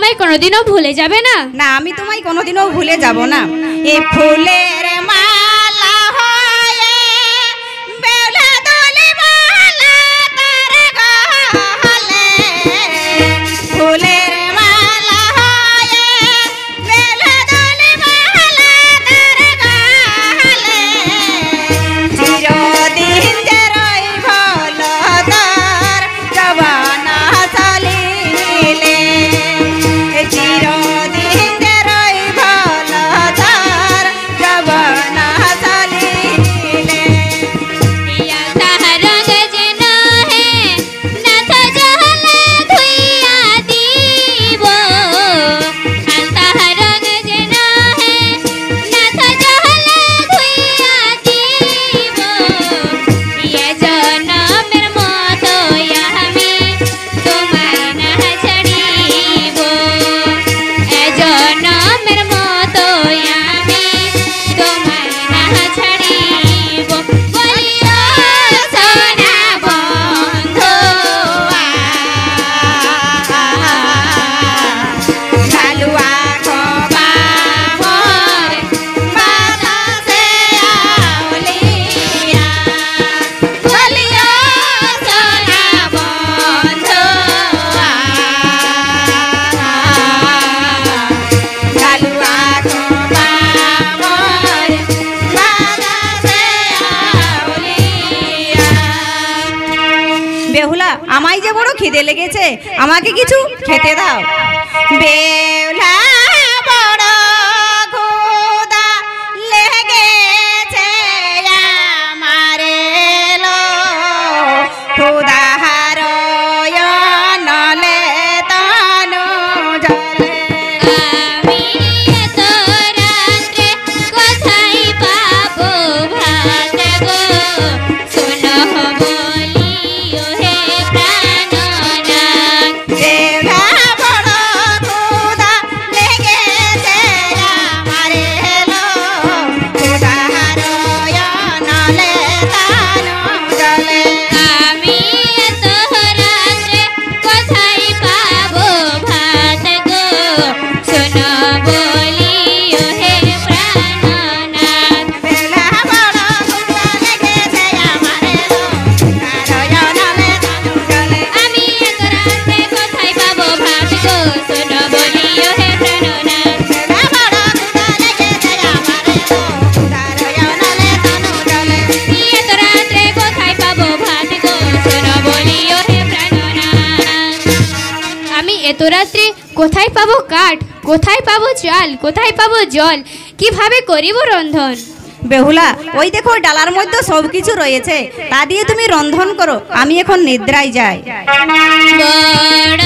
আমায় কোনোদিনও ভুলে যাবে না? না, আমি তোমায় কোনোদিনও ভুলে যাব না। এ ফুলের মালা হয়ে বেলা দোলে মালা তার গলে, ফুলের মালা হয়ে বেলা দোলে মালা তার গলে, চিরদিন যে রইব তোর যৌবনা চলিলে, চিরদিন যে রইব তোর যৌবনা চলিলে। বেহুলা, আমায় যে বড় খিদে লেগেছে, আমাকে কিছু খেতে দাও। বেহুলা, বড় ক্ষুধা লেগেছে আমারে লো, ক্ষুধার নলে তনু জলে। এত রাত্রে কোথায় পাবো কাঠ, কোথায় পাবো চাল, কোথায় পাবো জল, কিভাবে করিব রন্ধন? বেহুলা, ওই দেখো ডালার মধ্যে সবকিছু রয়েছে, তা দিয়ে তুমি রন্ধন করো, আমি এখন নিদ্রায় যাই। বড়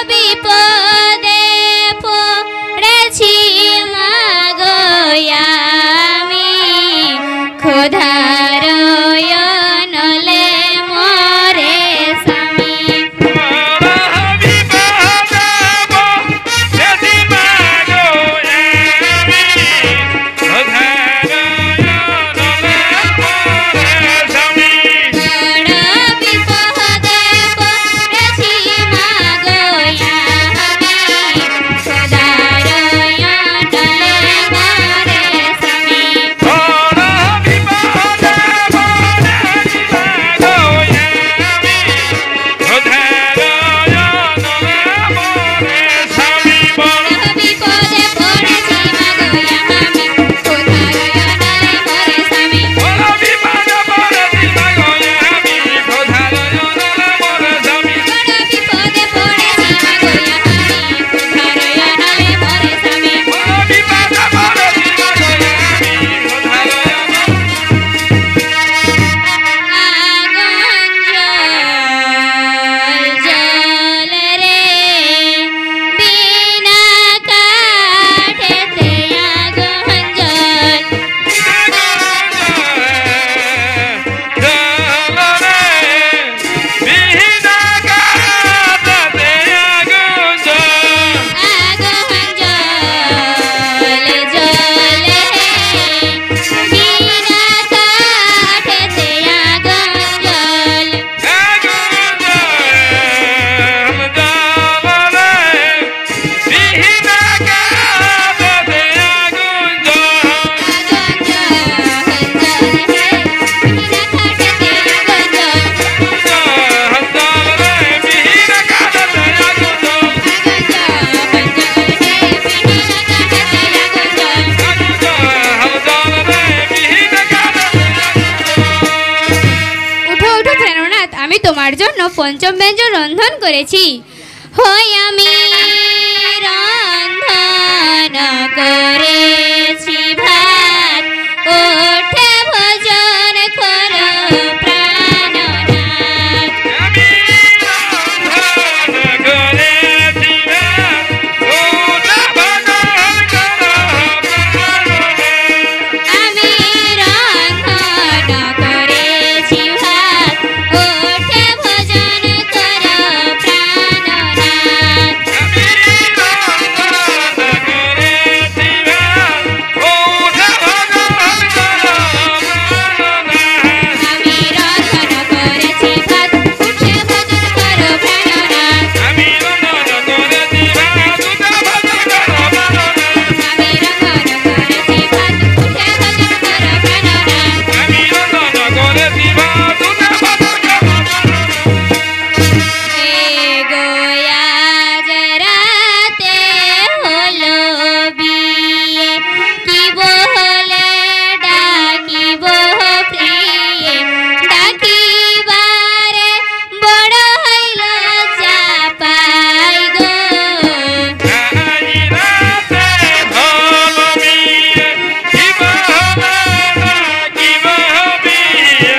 বিপদে পড়েছি মাগো আমি, ক্ষুধার নলে মরে স্বামী। করেছি। হই আমি রন্ধন করেছি ভাত, ওঠে ভজন করো প্রাণনাথ। আমি রন্ধন করেছি ভাত, ওঠে ভজন করো প্রাণনাথ। আমি রন্ধন করেছি ভাত, উঠে ভজন করো প্রাণনাথ। আমি রন্ধন করেছি ভাত, উঠে ভজন করো প্রাণনাথ। এ গোয়া যে রাতে হলো বিয়ে, কি বলে ডাকিব প্রিয়ে, ডাকিবারে বড় হইল চাপাই গো। আজ রাতে হলো বিয়ে, কি বলে ডাকিব প্রিয়ে,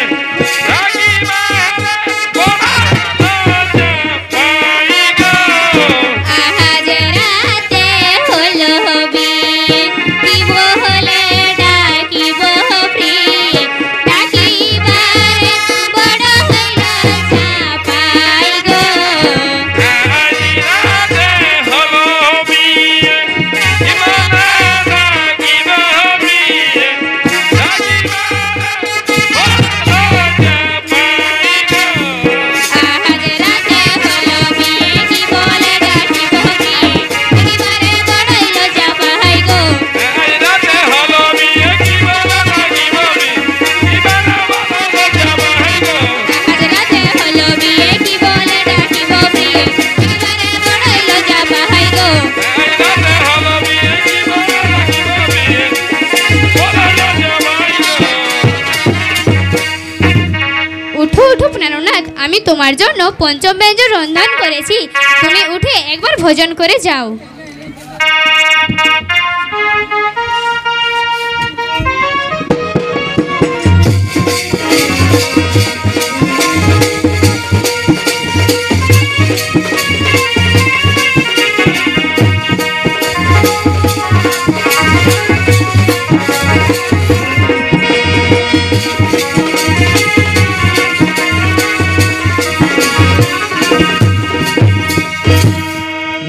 ডাকিবারে বড় হইল চাপাই গো। আজ রাতে হলো বিয়ে, কি বলে ডাকিব প্রিয়ে, ডাকিবারে বড় হইল চাপাই গো। আজ রাতে হলো বিয়ে, কি বলে ডাকিব প্রিয়ে, ডাকিবারে বড় হইল চাপাই গো। উঠো উঠো প্রাণনাথ, আমি তোমার জন্য পঞ্চম ব্যঞ্জন রন্ধন করেছি, তুমি উঠে একবার ভোজন করে যাও।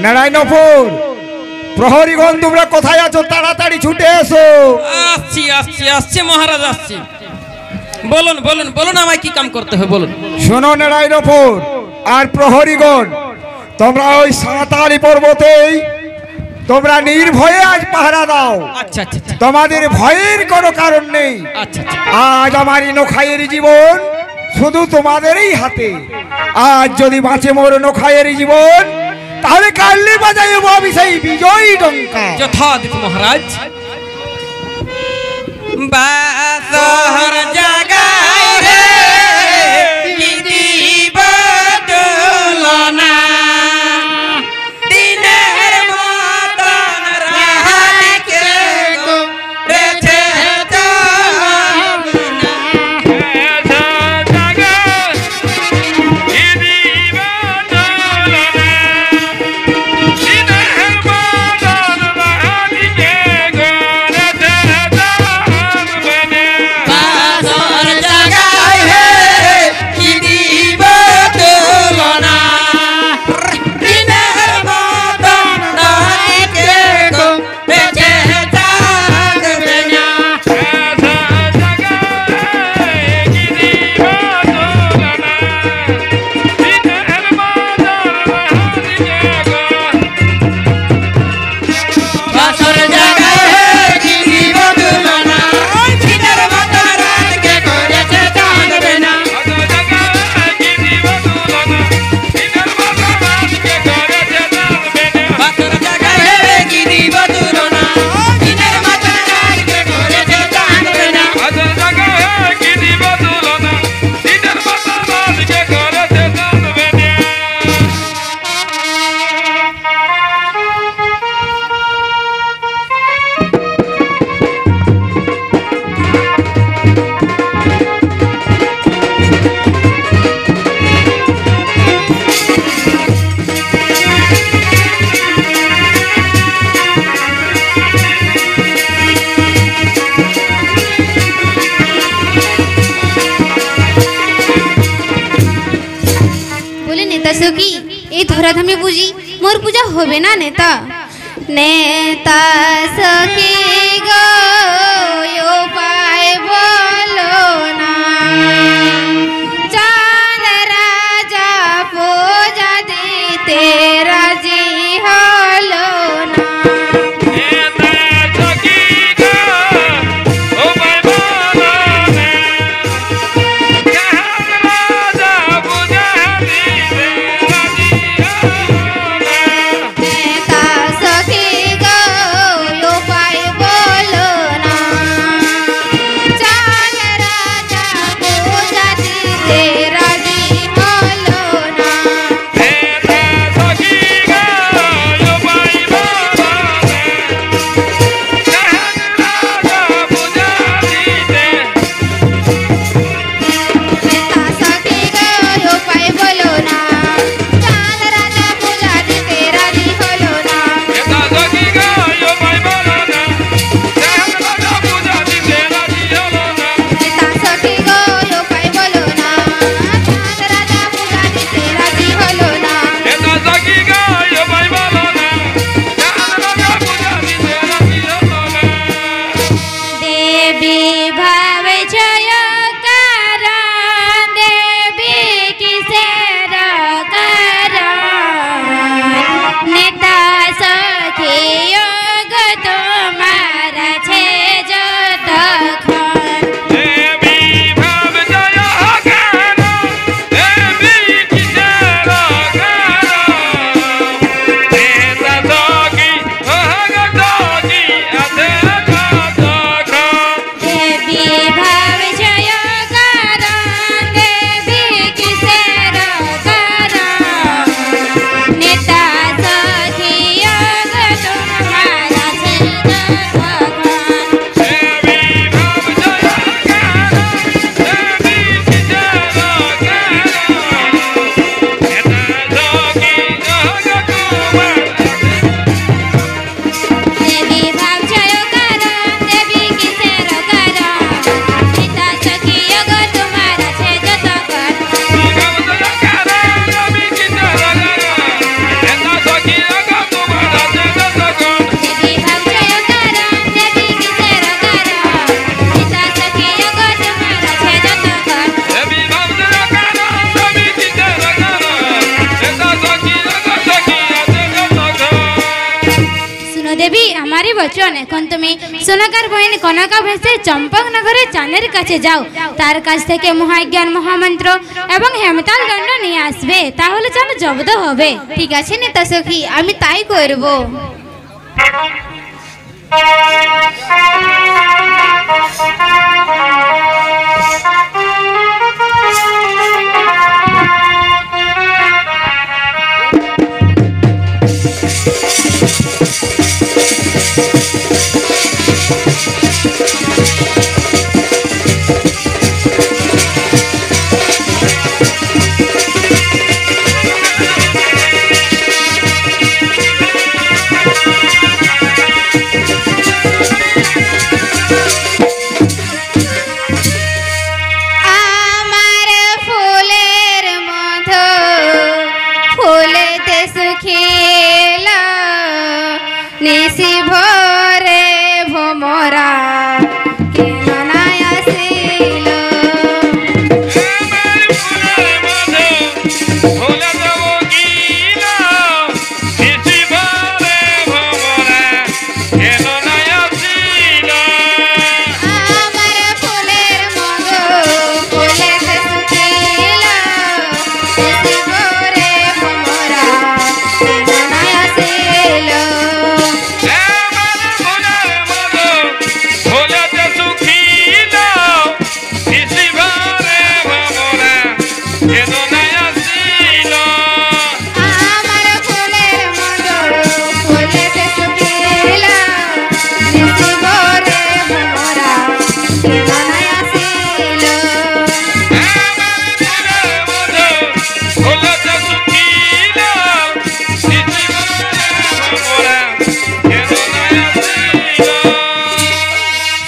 নারায়ণপুর প্রহরীগণ, তোমরা কোথায় আছো? তাড়াতাড়ি ছুটে এসো। আসছি আসছি আসছি মহারাজ, আসছি। বলুন বলুন বলুন, আমায় কি কাম করতে হবে বলুন। শোনো নারায়ণপুর আর প্রহরীগণ, তোমরা ওই সাঁতারি পর্বতেই তোমরা নির্ভয়ে আজ পাহারা দাও। আচ্ছা আচ্ছা আচ্ছা তোমাদের ভয়ের কোনো কারণ নেই। আচ্ছা আচ্ছা। আজ আমার নখাইয়ের জীবন শুধু তোমাদেরই হাতে। আজ যদি বাঁচে মোর নখাইয়ের জীবন, তাহলে কাল্লি বাজাইব আমি সেই বিজয়ী ডঙ্কা। যথাদিত মহারাজ। বাসর জাগায় রে দিব দোলনা, দিনের মতন রাতকে গো রেছে বাসর প্রথমে বুঝি মোর পূজা হবে না নেতা নেতা সখী গো উপায় বলো না চাঁদ রাজা পূজা দিতে রাজি হলো না বচন এখন তুমি সোনাকার বহিনী কনকা ভেসে চম্পক নগরে চাঁদের কাছে যাও তার কাছ থেকে মহাজ্ঞান মহামন্ত্র এবং হেমতাল দণ্ড নিয়ে আসবে তাহলে চাঁদ জব্দ হবে ঠিক আছে নেতা সখী আমি তাই করব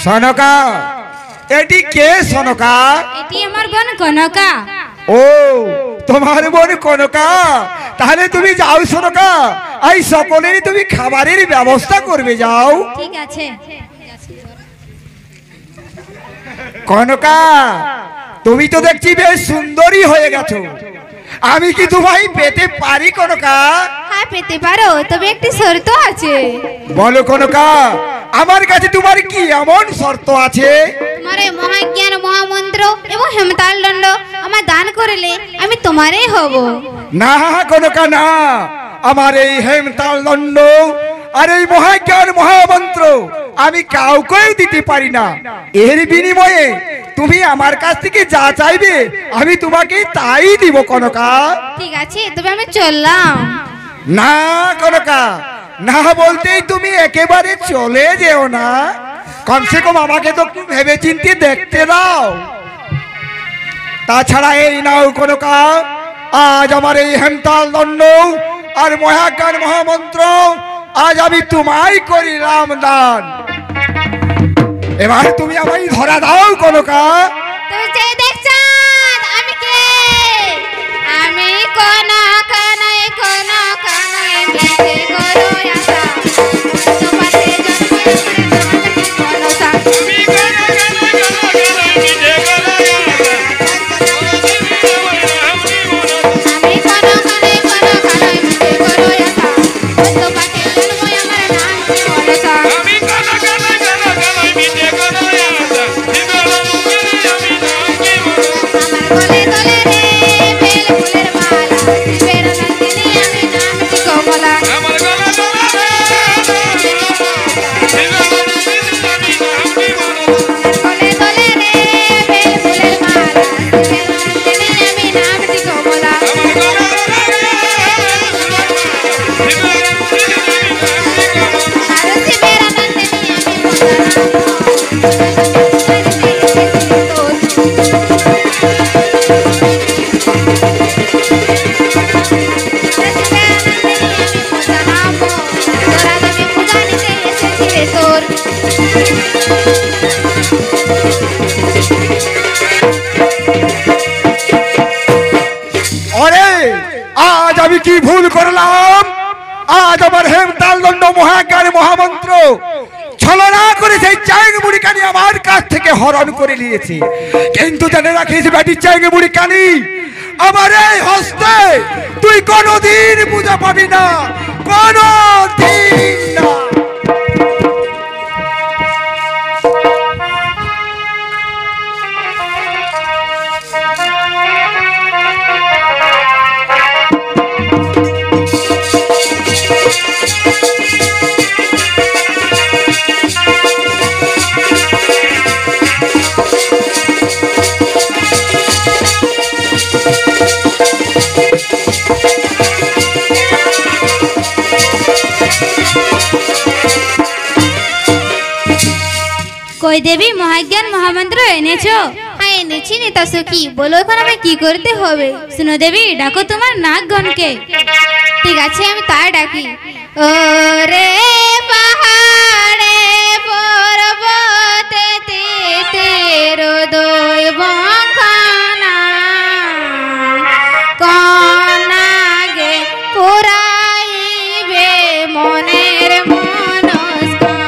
সনকা এটি কে সনকা এটি আমার বোন কনকা ও তোমার বোন কনকা তাহলে তুমি যাও সোনকা, এই সকলেরই তুমি খাবারের ব্যবস্থা করবে, যাও। ঠিক আছে। কনকা, তুমি তো দেখছি বেশ সুন্দরী হয়ে গেছো, আমি কি তোমায় পেতে পারি কনকা? হ্যাঁ পেতে পারো, তবে একটি শর্ত আছে। বলো কনকা, আমার কাছে তোমার কি এমন শর্ত আছে? তোমার এই মহাজ্ঞান মহামন্ত্র এবং হেমতাল দণ্ড আমার দান করলে আমি তোমারই হব। না কনকা না, আমার এই হেমতাল দণ্ড আর এই মহাজ্ঞান মহামন্ত্র আমি কাউকেই দিতে পারি না। এর বিনিময়ে তুমি আমার কাছ থেকে যা চাইবে আমি তোমাকে তাই দিব কনকা। ঠিক আছে, তবে আমি চললাম। না কনকা, না বলতেই তুমি একেবারে চলে যেও না, কমসে কম আমাকে তো একটু ভেবে চিন্তে দেখতে দাও। তাছাড়া এই নাও কনকা, আজ আমার এই হেমতাল দণ্ড আর মহাজ্ঞান মহামন্ত্র আজ আমি তোমায় করিলাম দান। এবার তুমি আমায় ধরা দাও কনকা। তুমি যে দেখছো আমি কে? আমি কোন কানাই মিছে করো আশা, তোমাতে জন্ম আমি কোন মিছে করো আমি কোন কানাই মিছে করো আশা, তোমাতে জন্ম আমার নাম মনসা। আমি কোন মিছে করো আমার গলে গলে রে বেল ফুলের মালা, শিবের নন্দিনী আমি নামটি কমলা। আমার গলা গলা রে গলে গলে রে বেল ফুলের মালা, শিবের নন্দিনী আমি নামটি কমলা। আমার গলা গলা রে আর শিবের নন্দিনী আমি পূজা নিতে এসেছি রে তোর। আরে আজ আমি কি ভুল করলাম? আজ আমার হেমতাল দণ্ড মহাজ্ঞান মহামন্ত্র ছলনা করে সেই চাইং বুড়িকানি আমার কাছ থেকে হরণ করে নিয়েছে। কিন্তু জেনে রাখিস বেটি চাইং বুড়িকানি, আমার এই হস্তে তুই কোনোদিন পূজা পাবি না, কোনোদিন না। কই দেবী, মহাজ্ঞান মহামন্ত্র এনেছো? হ্যাঁ এনেছি নেতা সখী, বলো এখন আমি কি করতে হবে? শুনো দেবী, ডাকো তোমার নাগগণকে। ঠিক আছে, আমি তাই ডাকি। ও রে পাহাড়ে পর্বতে তেরো দই বখানা, কনাগে পুরাইবে মনের মনস্কার।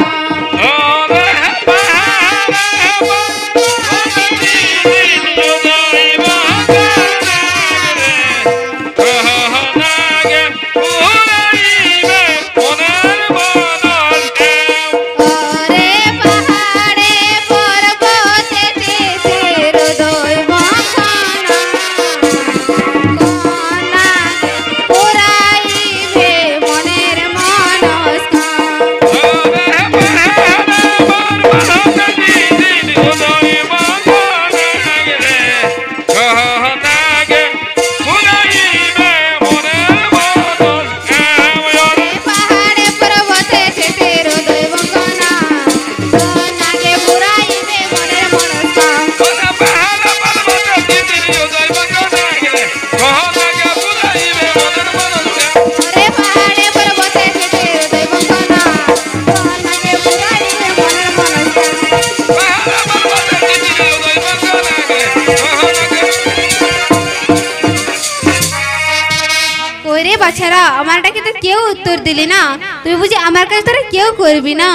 উত্তর দিলি না, তুই বুঝি আমার কাজ তোরা কেউ করবি না?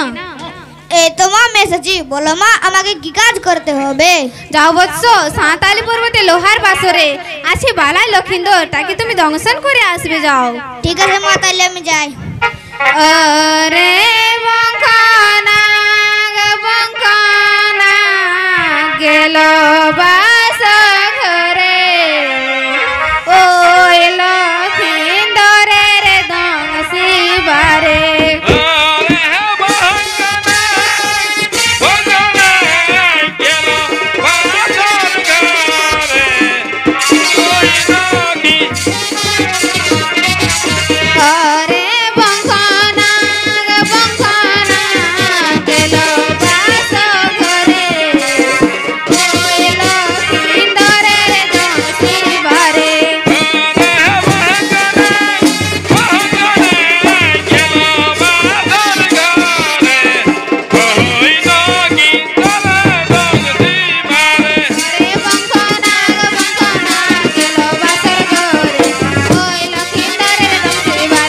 এই তো মা আমি এসেছি, বলো মা আমাকে কি কাজ করতে হবে? যাও বৎস, সাঁতালি পর্বতে লোহার বাসরে আছে বালাই লক্ষিন্দর, তাকে তুমি দংশন করে আসবে। যাও। ঠিক আছে মা, তাহলে আমি যাই। আরে বঙ্কানা বঙ্কানা গেল বাস ঘরে, ওই লক্ষিন্দরের দংশিবারে। আরে বঙ্কানা বঙ্কানা গেল বাস ঘরে, ওই লক্ষিন্দরের দংশিবারে।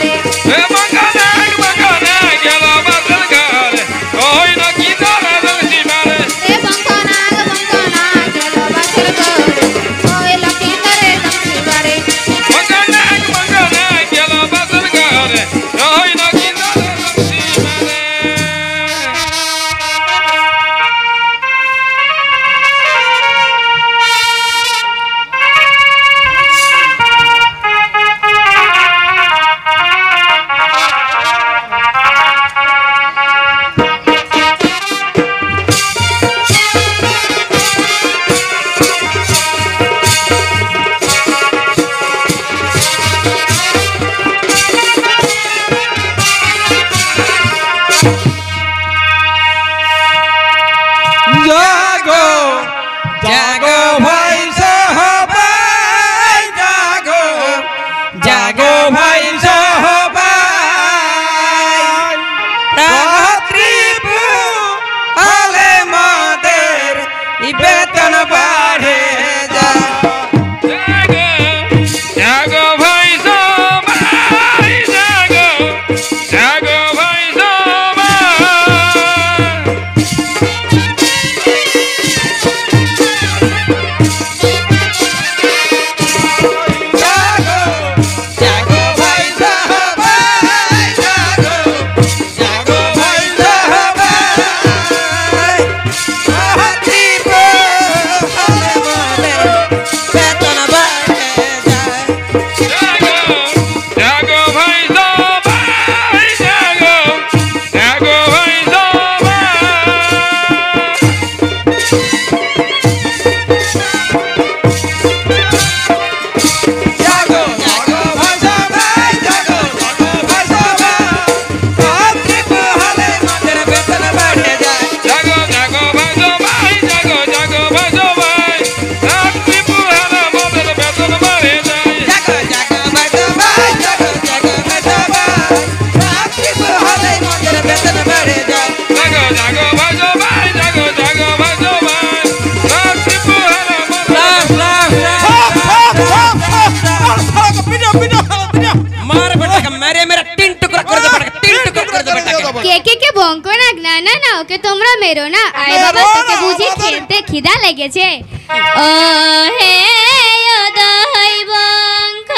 के बंकना ना ना ओके তোমরা মেরো না আয় বাবা তোকে বুঝি খেতে খিদা লেগেছে ও হে দই বঙ্ক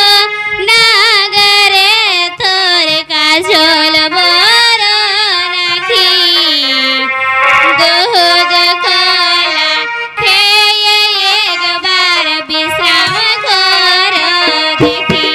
নাগরে তোর কাজল বড় রাখি দুধ কলা খেয়ে একবার বিশ্রাম কর দেখি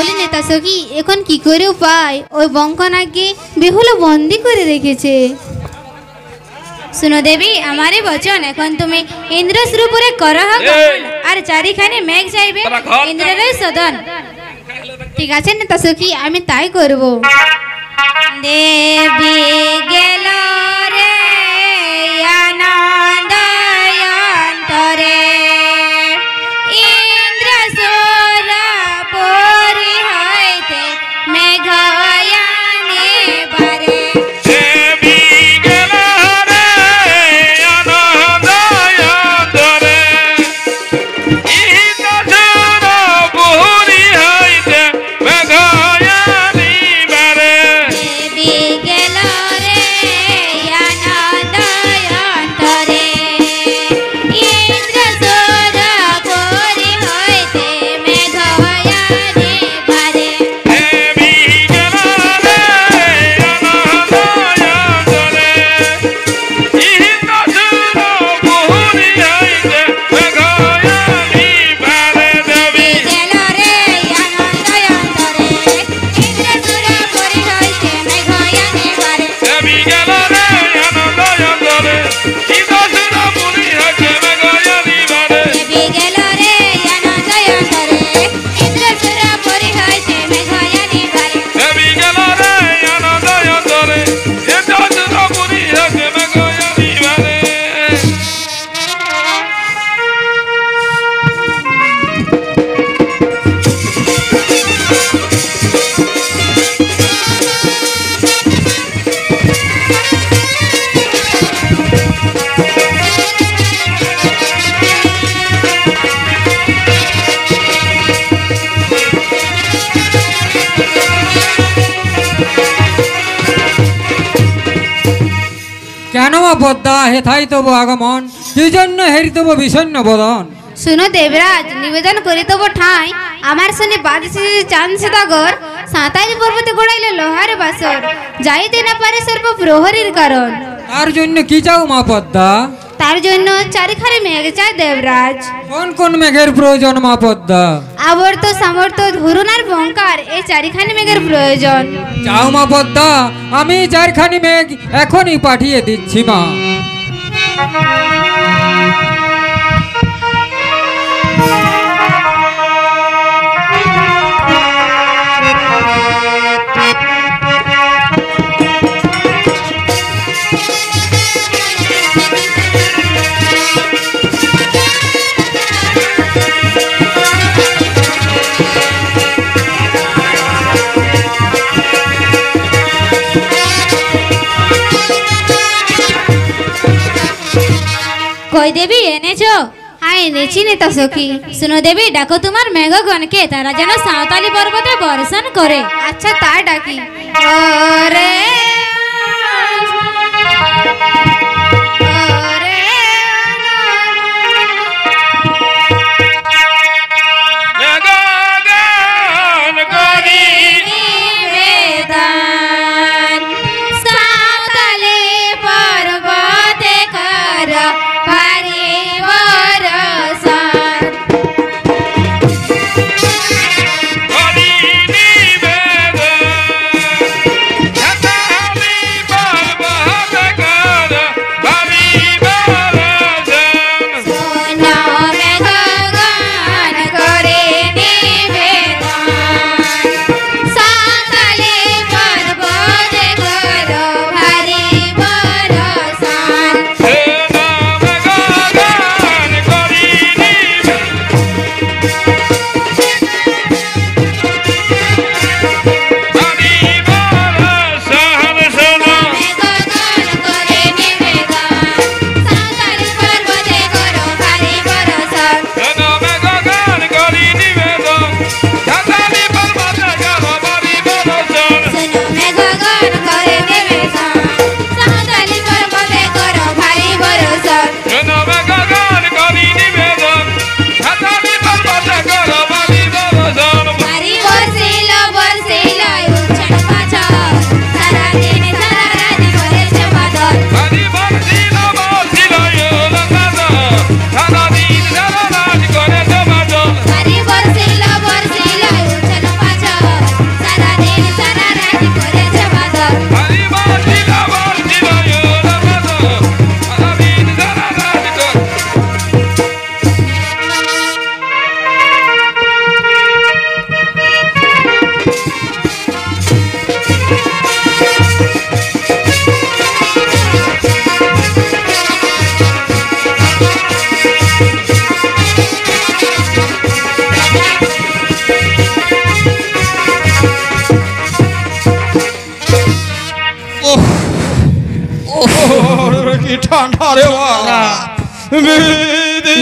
তাহলে নেতা সখী এখন কি করে উপায়? ওই বঙ্কনাকে বেহুল বন্দি করে রেখেছে। শুনো দেবী, আমারই বচন, এখন তুমি ইন্দ্রস্বরূপরে করহ গমন, আর চারিখানে মেঘ যাইবে ইন্দ্রের সদন। ঠিক আছে নেতা সখী, আমি তাই করব। দেবী গেল রে আনন্দ অন্তরে, ইন্দ্রস্বর পরি হইতে মেঘয়ানে বারে। কেন পদ্মা হেথাই তব আগমন, কি জন্য হেরি তব বিষণ্ণ বদন? শুনো দেবরাজ, নিবেদন করি তব ঠাঁই, আমার শুনে বাদশী চাঁদ সদাগর সাঁতারি পর্বতে গড়াইলে লোহার বাসর, যাইতে না পারে সর্ব প্রহরীর কারণ। তার জন্য কি চাও মা পদ্মা? তার জন্য চারিখানে মেঘ চাই দেবরাজ। কোন কোন মেঘের প্রয়োজন মা পদ্মা? আবর্ত সামর্থ্য ধরুন আর বঙ্কার, এই চারিখানি মেঘের প্রয়োজন। চাও মা পদ্মা, আমি চারখানি মেঘ এখনই পাঠিয়ে দিচ্ছি মা। কই দেবী, এনেছো? হ্যাঁ এনেছি নেতা সখী। শুনো দেবী, ডাকো তোমার মেঘগণকে, তারা যেন সাঁওতালি পর্বতে বর্ষণ করে। আচ্ছা তা ডাকি। ওরে ঠান্ডা রে বাবা বিধি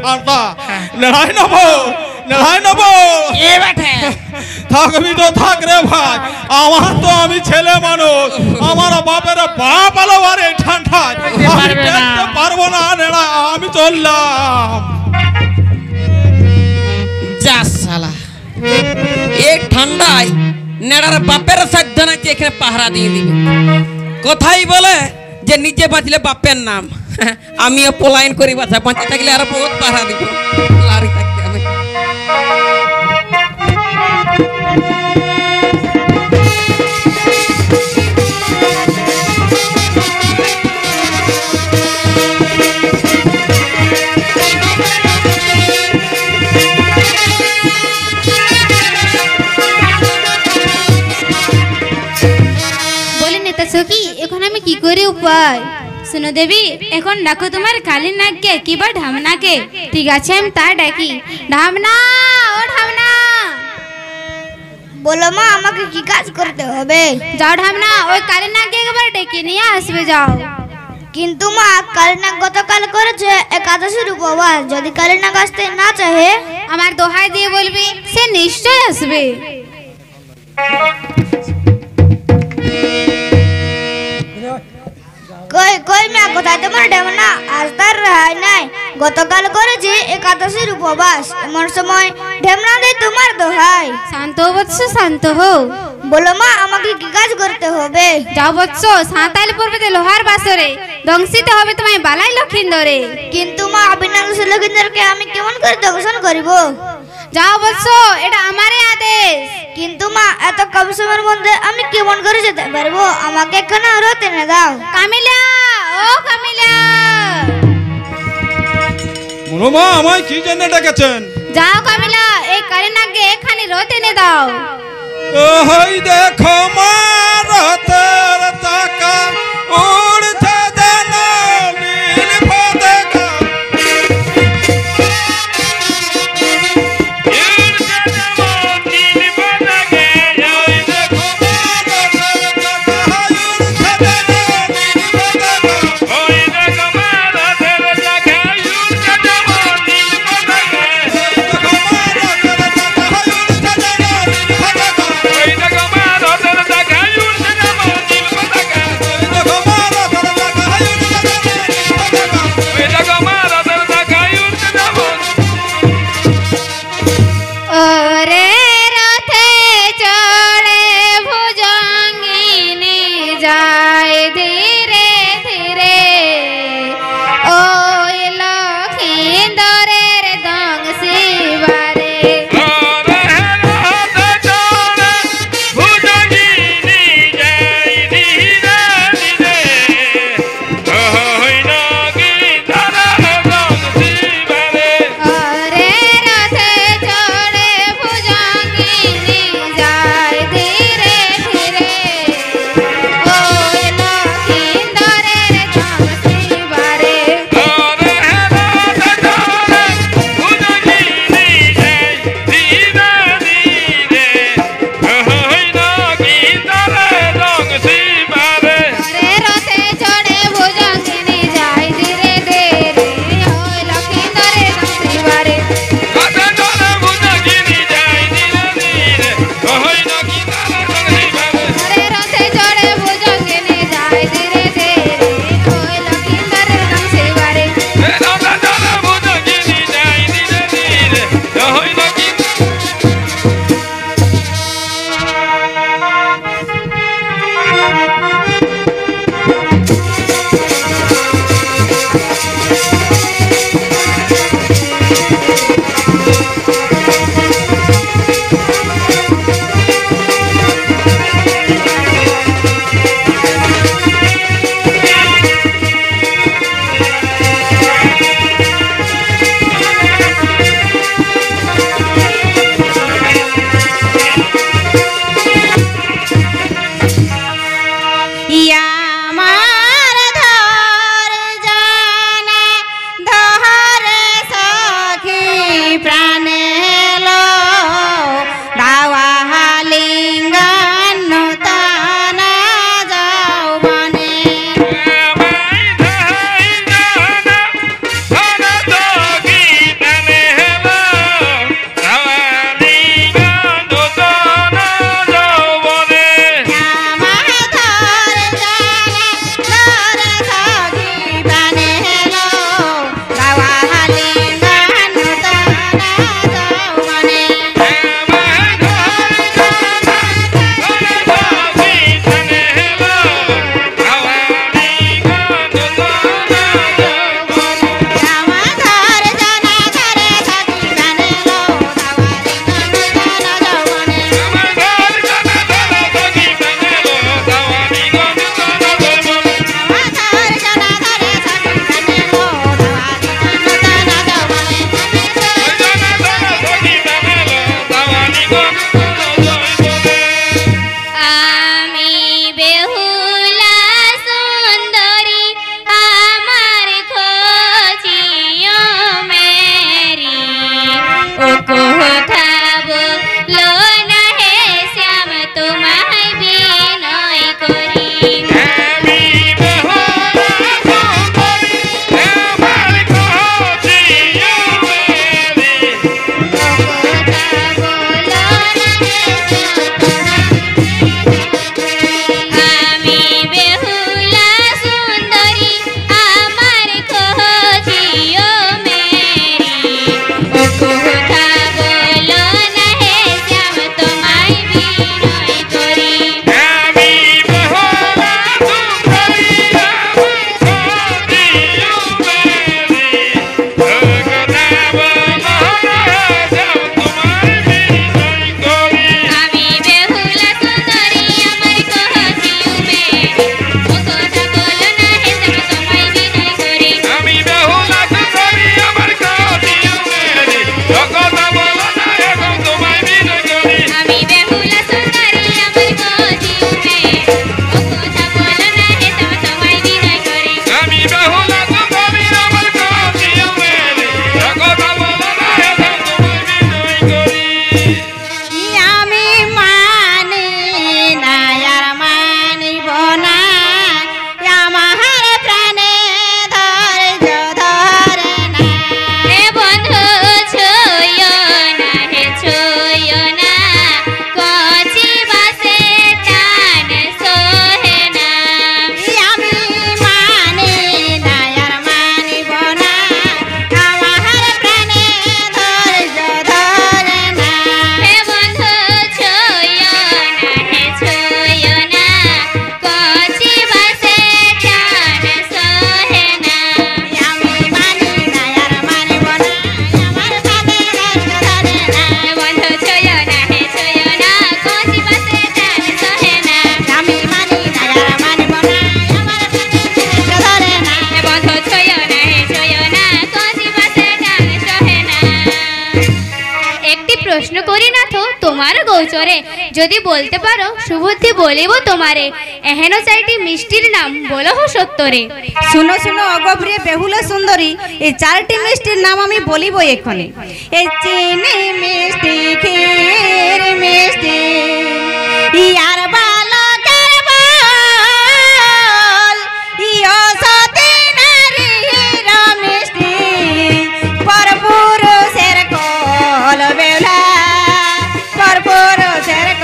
ঠান্ডা লড়াই নেবো থাকবি তো থাক রে ভাই আমার তো আমি ছেলে মানুষ আমার বাপের বাপ আলো আরে ঠান্ডায় আমি দেখতে পারবো না নেড়া আমি চললাম যা শালা এই ঠান্ডায় নেড়ার বাপের সাধ্য নাকি এখানে পাহারা দিয়ে দিবে কোথায় বলে যে নিজে বাঁচলে বাপের নাম আমিও পলায়ন করি বাঁচা বাঁচে থাকলে আরো বহুত পাহারা দিব লারি থাকতে হবে বলি নেতা সখী এখন আমি কি করি উপায় শুনো দেবী এখন ডাকো তোমার কালী নাগকে কিবা ঢামনাকে ঠিক আছে আমি তা ডাকি ঢামনা ও ঢামনা বলো মা আমাকে কি কাজ করতে হবে? যাও ঢামনা ওই কালী নাগকে একবার ডেকে নিয়ে আসবে যাও। কিন্তু মা কালীনাগ গতকাল করেছে একাদশীর উপবাস, যদি কালীনাগ আসতে না চাহে আমার দোহাই দিয়ে বলবি সে নিশ্চয় আসবে। কই কই মা কোথায় তোমার ঢেমনা? আজ তার রেহাই নাই, গতকাল করেছে একাদশীর উপবাস, এমন সময় ঢেমনা দিয়ে তোমার দোহাই। শান্ত বৎস শান্ত হও। বলো মা আমাকে কি কাজ করতে হবে? যাও বৎস সাঁতাল পর্বতে লোহার বাসরে দংশিতে হবে তোমায় বালাই লক্ষিন্দরে। কিন্তু মা অবিনাশ লক্ষিন্দরকে আমি কেমন করে দংশন করিব? যাও বৎস এটা আমারই আদেশ। কিন্তু মা এত কম সময়ের মধ্যে আমি কেমন করে যেতে পারবো? আমাকে এখানে আরো টেনে দাও। কামিলা ও কামিলা, মা আমায় কি জন্য ডেকেছেন? যাও কামিলা এই কালীনাগকে এখানে রতে নে দাও। ওই দেখো মা রতের চাকা উড়ছে যেন নীল পতাকা। ও কথা বলো না হে শ্যাম তোমায় বিনয় করি যদি বলতে পারো সুবুদ্ধি বলিব তোমারে এহেন চারটি মিষ্টির নাম বলো হো সত্তরে শুনো শুনো অগপ্রিয় বেহুলা সুন্দরী এই চারটি মিষ্টির নাম আমি বলিব এক্ষণে এই চিনি মিষ্টি ক্ষীর মিষ্টি ইয়ার বালকের বল ইয়ো সতী নারীর মিষ্টি পরপুরুষের কোল বেলা পরপুরুষের কোল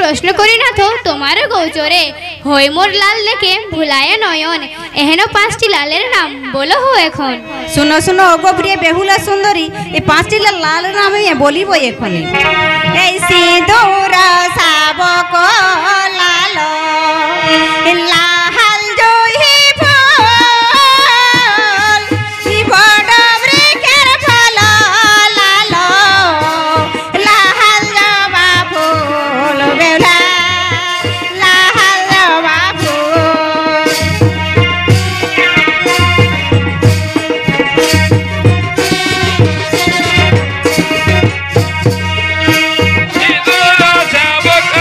প্রশ্ন করি না তো তোমার গৌচরে হই মোর লাল দেখে ভুলায় নয়ন এহেন পাঁচটি লালের নাম বলো হো এখন শুনো শুনো অগপ্রিয় বেহুলা সুন্দরী এই পাঁচটি লাল নাম আমি বলিব এখনই এই সিঁদুর শাবক লাল লাল জহি ফুল বড় বৃক্ষের ফল লাল লাল জবা ফুল বেহুলা লাল জবা ফুল সিঁদুর শাবক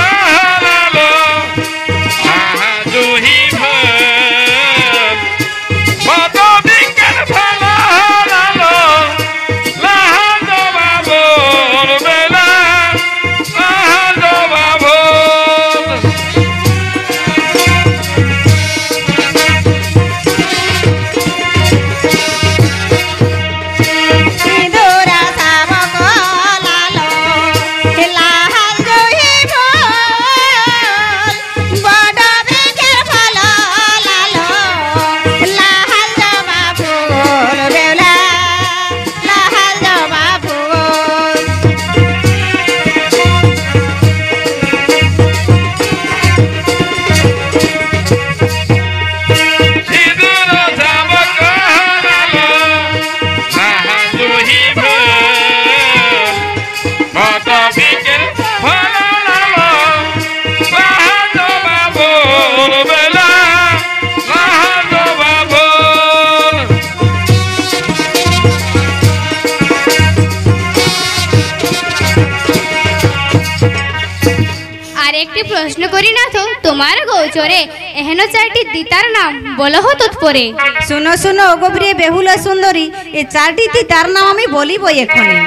প্রশ্ন করি না তো তোমার গোচরে এহেন চারটি দিতার নাম বলো হো তৎপরে। শুনো শুনো গভীরে বেহুল সুন্দরী, এই চারটি তিতার নাম আমি বলিব এখনি।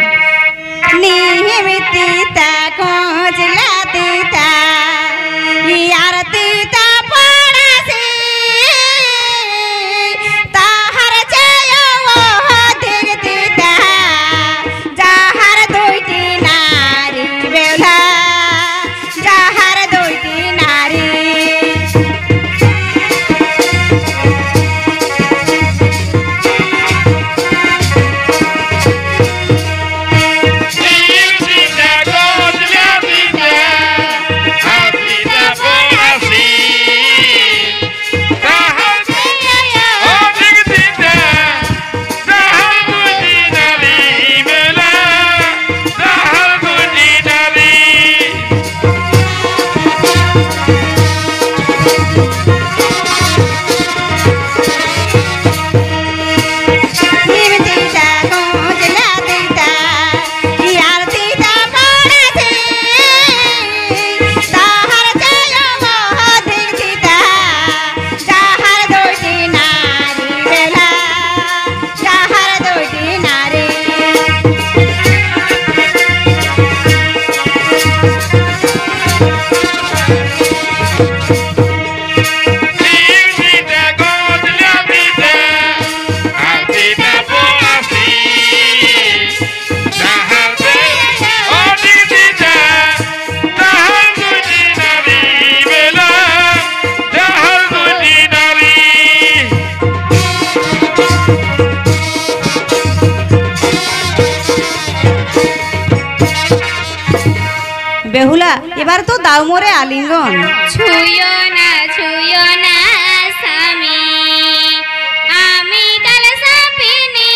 নিহিমিতিতা কজলা তিতা ইয়ার তিতা পড়াছে তাহার চেয়ে অধিক তিতা যাহার দুইটি নারী বেলা যাহার দুইটি নারী। বেহুলা এবার তো দাও মোরে আলিঙ্গন। ছুঁয়ো না স্বামী আমি কাল সাপিনি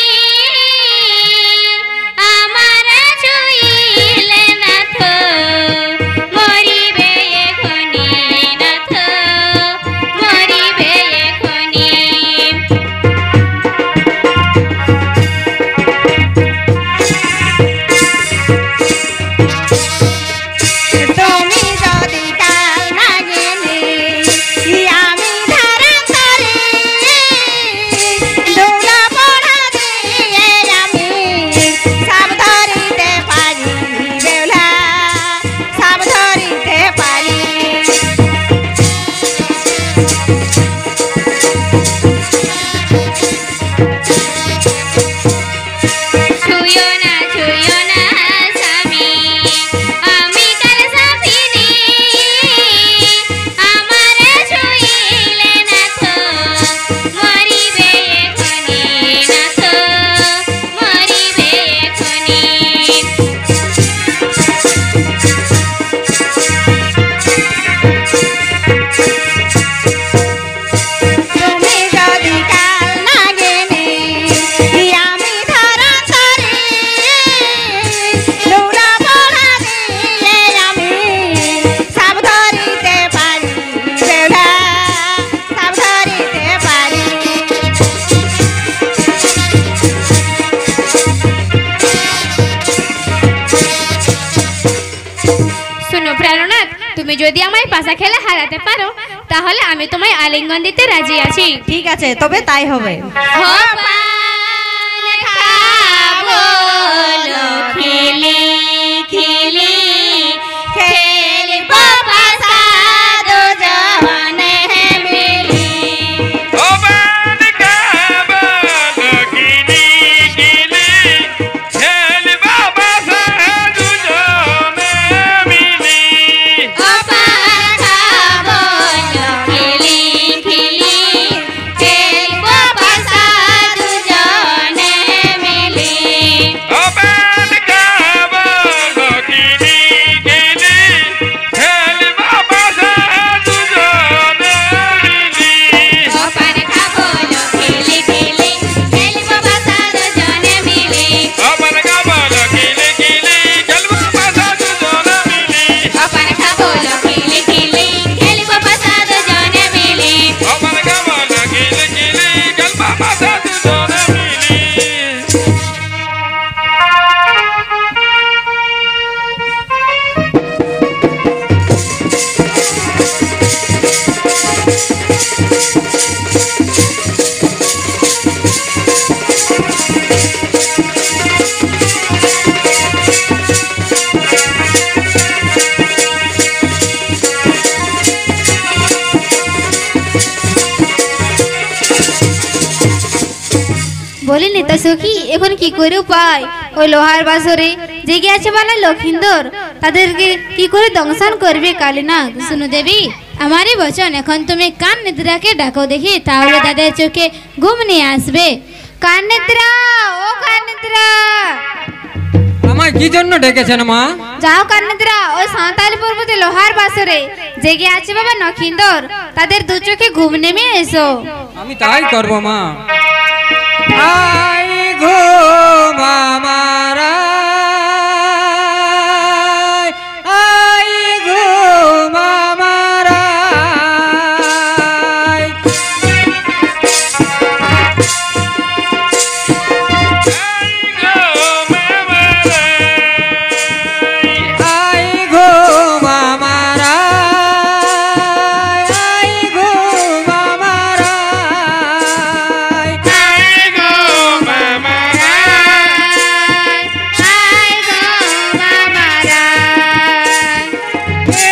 আমার ছুঁইলে নাথ মরিবে এখনি নাথ মরিবে এখনি। তুমি যদি কাল নাগিনি আমি ধারান্তরে দৌলা পড়া দিয়ে আমি সব ধরিতে পারি বেহুলা সব ধরিতে পারি। ছুঁয়ো না স্বামী আমি কাল সাপিনি আমার ছুঁইলে নাথ মরিবে এখনি নাথ মরিবে এখনি। তুমি যদি কাল নাগিনি আমি ধারান্তরে দৌলা পড়া দিয়ে আমি সব ধরিতে পারি বেহুলা সব ধরিতে পারি। শুনো প্রাণনাথ, তুমি যদি আমায় পাশা খেলে হারাতে পারো তাহলে আমি তোমায় আলিঙ্গন দিতে রাজি আছি। ঠিক আছে তবে তাই হবে। পান খাবো খেলি খেলি খেলিব পাশা দুজনে মিলি পান খাবো খেলি খেলি খেলব পাশা দুজনে মিলি। Oh, বলিনি তা সখী এখন কি করে উপায়? ওই লোহার বাসরে জেগে আছে বলে লক্ষিন্দর, তাদেরকে কি করে দংশন করবে কালীনাগ? শুনো দেবী, আমারই বচন, এখন তুমি কান নিদ্রাকে ডাকো দেখি, তাহলে তাদের চোখে ঘুম নিয়ে আসবে। কান নিদ্রা, ও কান নিদ্রা। আমায় কি জন্য ডেকেছেন মা? যাও কান নিদ্রা, ওই সাঁওতালি পর্বতে লোহার বাসরে জেগে আছে বাবা লক্ষিন্দর, তাদের দু চোখে ঘুম নেমে এসো। আমি তাই করব মা। আই ঘুম আমারা, আই ঘুম আমারা। আই ঘুম আমারা, আই ঘুম আমারা।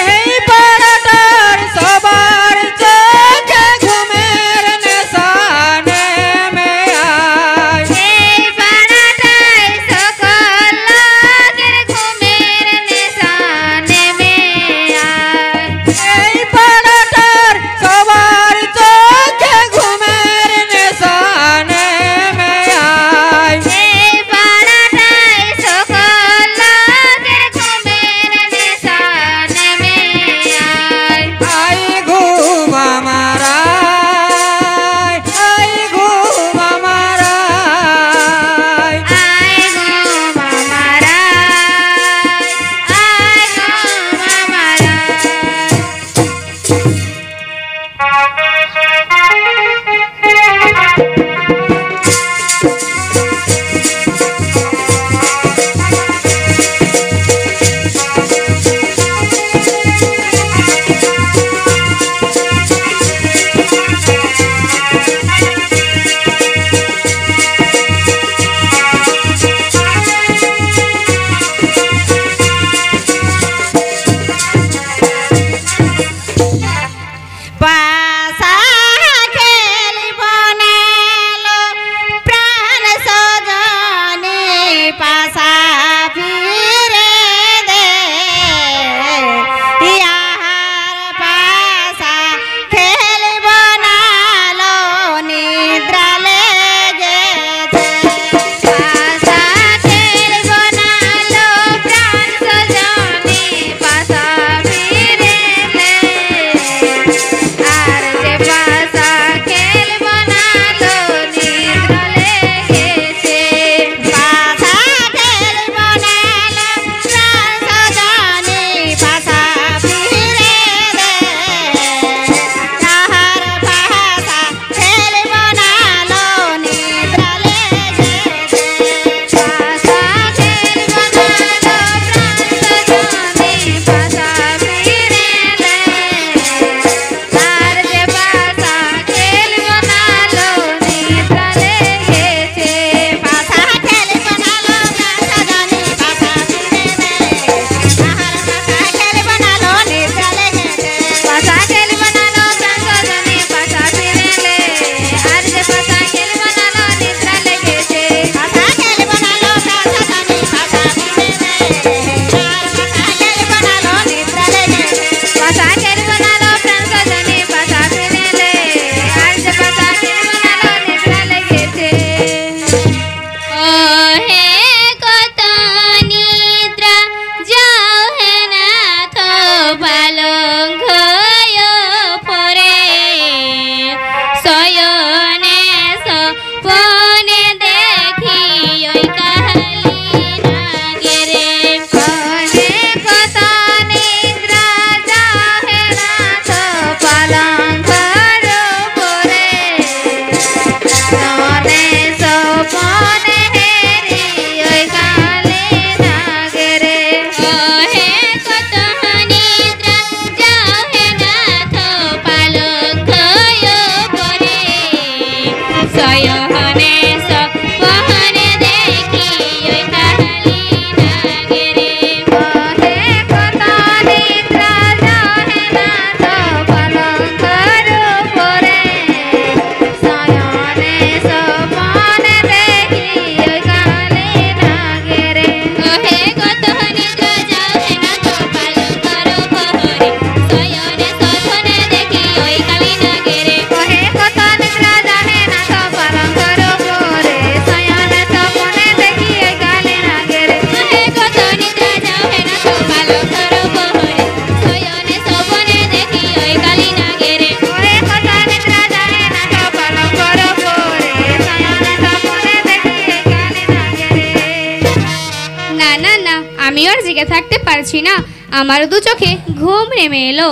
এই পাড়াটার সবার চোখে ঘুমের নেশা নেমে আয়। এই পাড়াটায় সকল লোকের ঘুমের নেশা নেমে আয়। এই পাড়াটার সবার চোখে ঘুমের নেশা নেমে আয়। এই পাড়াটায় সকল লোকের ঘুমের নেশা নেমে আয়। আই ঘুম আমারা, আই ঘুম আমারা। আয় ঘুম আমারা, আয় ঘুম আমারা। পাশা খেলিব নেলো প্রাণ জেগে থাকতে পারছি না, আমার দু চোখে ঘুম নেমে এলো।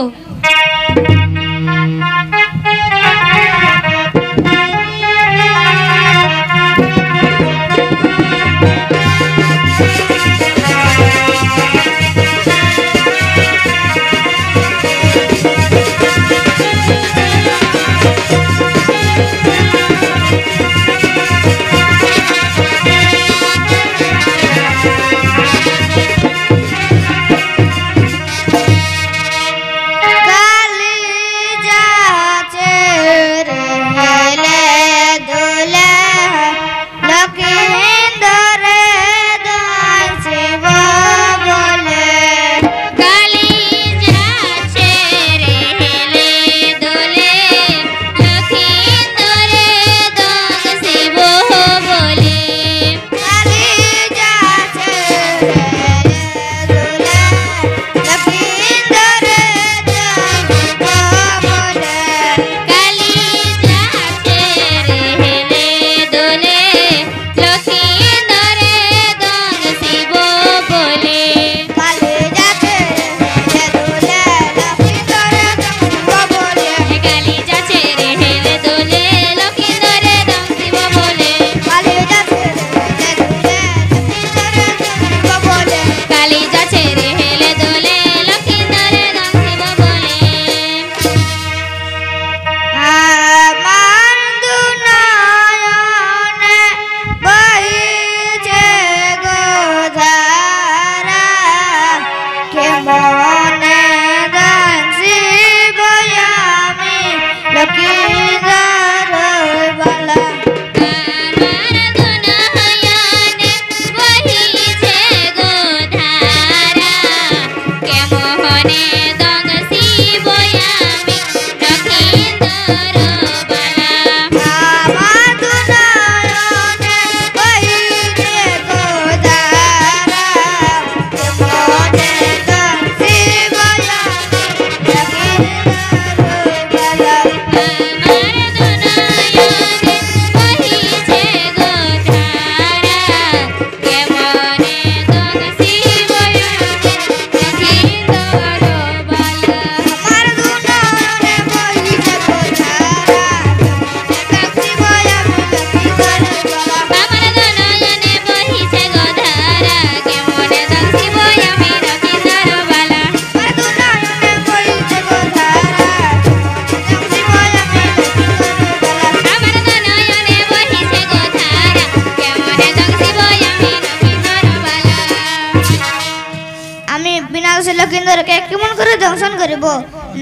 লক্ষিন্দরকে কেমন করে দংশন করব?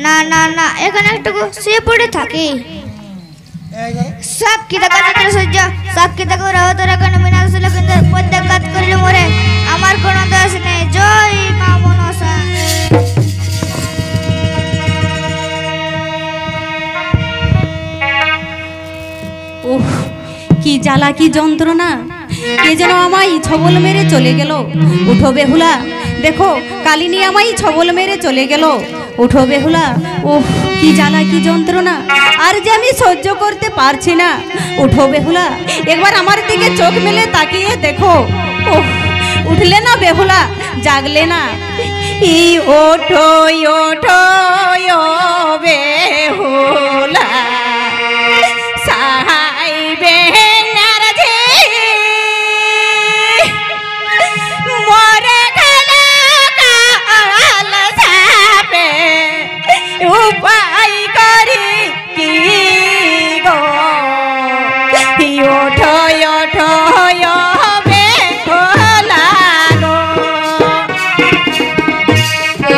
না না না, এখানে একটু শুয়ে পড়ে থাকি। সব কি দেখা সহ্য, সব কি দেখা রহ তোর এখানে বিনাশ লক্ষিন্দর প্রত্যাঘাত করলে মরে, আমার কোনো দোষ নেই। জয় মা মনসা। উফ, কি জ্বালা কি যন্ত্রণা, কে যেন আমায় ছবল মেরে চলে গেল। উঠো বেহুলা, দেখো কালিনী আমায় ছবল মেরে চলে গেল। উঠো বেহুলা, উফ কি জ্বালা কি যন্ত্রণা, আর যে আমি সহ্য করতে পারছি না। উঠো বেহুলা, একবার আমার দিকে চোখ মেলে তাকিয়ে দেখো। উফ, উঠলে না বেহুলা, জাগলে না। ই ওঠো ওঠো ও বেহুলা, সাহাই বেনার যে মরে গেল কাল সাপে, উপায় করি কি গো। ওঠো ওঠো বেহুলা গো,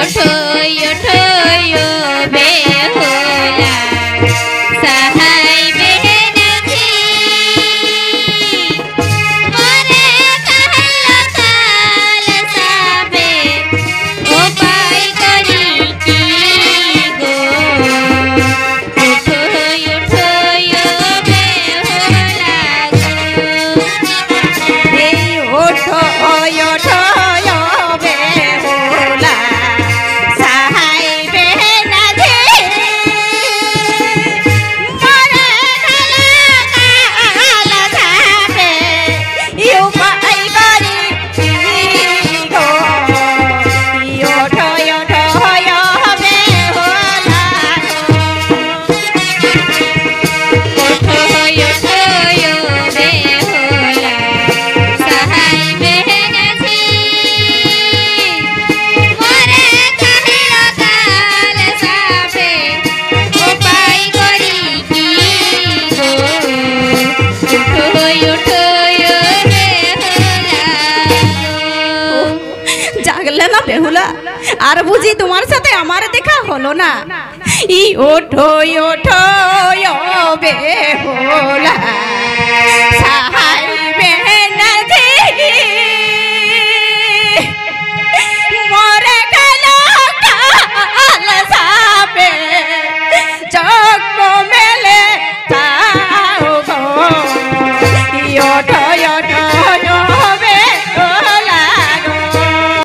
ওঠো ওঠো আর বুঝি তোমার সাথে আমার দেখা হলো না ই ওঠো ওঠো ও বেহুলা সাহা